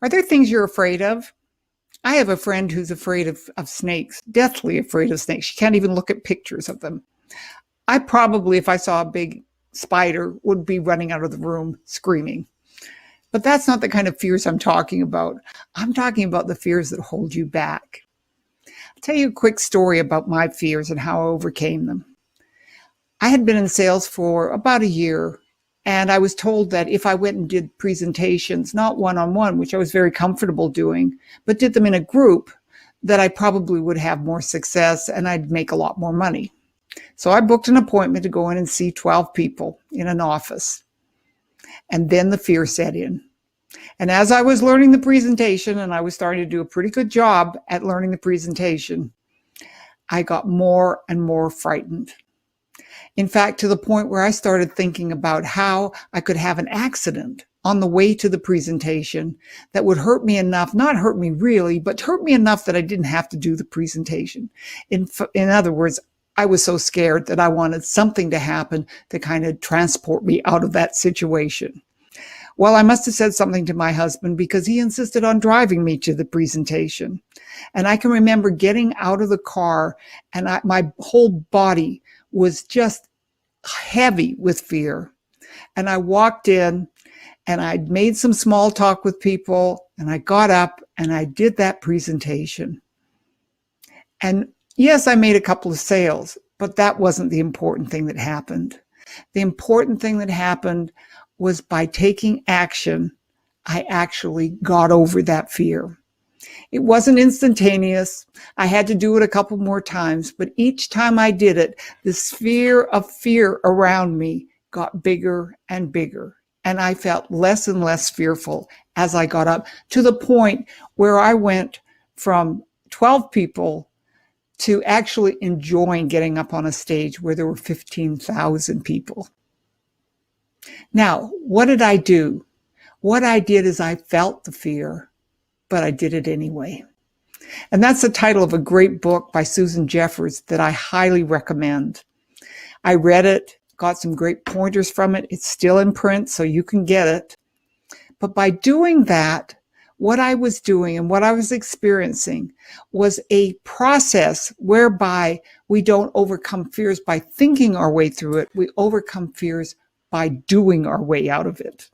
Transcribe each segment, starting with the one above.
Are there things you're afraid of? I have a friend who's afraid of snakes, deathly afraid of snakes. She can't even look at pictures of them. I probably, if I saw a big spider, would be running out of the room screaming. But that's not the kind of fears I'm talking about. I'm talking about the fears that hold you back. I'll tell you a quick story about my fears and how I overcame them. I had been in sales for about a year, and I was told that if I went and did presentations, not one-on-one, which I was very comfortable doing, but did them in a group, that I probably would have more success and I'd make a lot more money. So I booked an appointment to go in and see 12 people in an office. And then the fear set in. And as I was learning the presentation, and I was starting to do a pretty good job at learning the presentation, I got more and more frightened. In fact, to the point where I started thinking about how I could have an accident on the way to the presentation that would hurt me enough, not hurt me really, but hurt me enough that I didn't have to do the presentation. In other words, I was so scared that I wanted something to happen to kind of transport me out of that situation. Well, I must have said something to my husband because he insisted on driving me to the presentation. And I can remember getting out of the car and my whole body was just heavy with fear. And I walked in and I'd made some small talk with people and I got up and I did that presentation. And yes, I made a couple of sales, but that wasn't the important thing that happened. The important thing that happened was by taking action, I actually got over that fear. It wasn't instantaneous. I had to do it a couple more times, but each time I did it, the sphere of fear around me got bigger and bigger. And I felt less and less fearful as I got up to the point where I went from 12 people to actually enjoying getting up on a stage where there were 15,000 people. Now, what did I do? What I did is I felt the fear, but I did it anyway. And that's the title of a great book by Susan Jeffers that I highly recommend. I read it, got some great pointers from it. It's still in print, so you can get it. But by doing that, what I was doing and what I was experiencing was a process whereby we don't overcome fears by thinking our way through it. We overcome fears by doing our way out of it.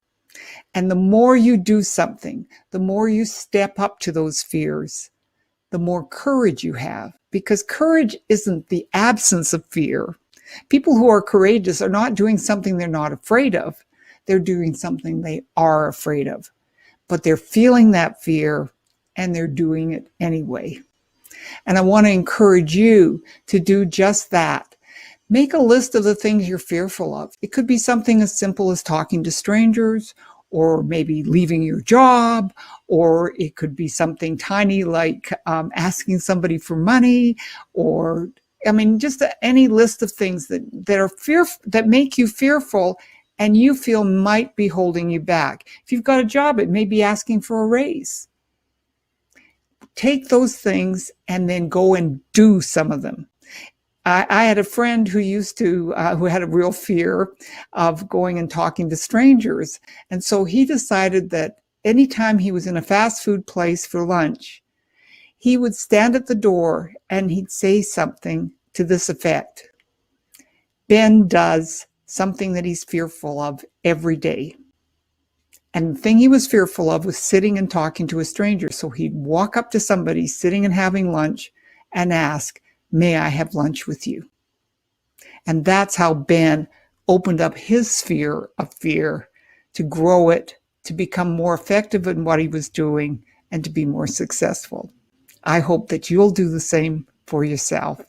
And the more you do something, the more you step up to those fears, the more courage you have. Because courage isn't the absence of fear. People who are courageous are not doing something they're not afraid of. They're doing something they are afraid of. But they're feeling that fear and they're doing it anyway. And I want to encourage you to do just that. Make a list of the things you're fearful of. It could be something as simple as talking to strangers, or maybe leaving your job, or it could be something tiny like asking somebody for money, or just any list of things that are that make you fearful and you feel might be holding you back. If you've got a job, it may be asking for a raise. Take those things and then go and do some of them. I had a friend who who had a real fear of going and talking to strangers. And so he decided that anytime he was in a fast food place for lunch, he would stand at the door and he'd say something to this effect: Ben does something that he's fearful of every day. And the thing he was fearful of was sitting and talking to a stranger. So he'd walk up to somebody sitting and having lunch and ask, "May I have lunch with you?" And that's how Ben opened up his sphere of fear to grow it, to become more effective in what he was doing, and to be more successful. I hope that you'll do the same for yourself.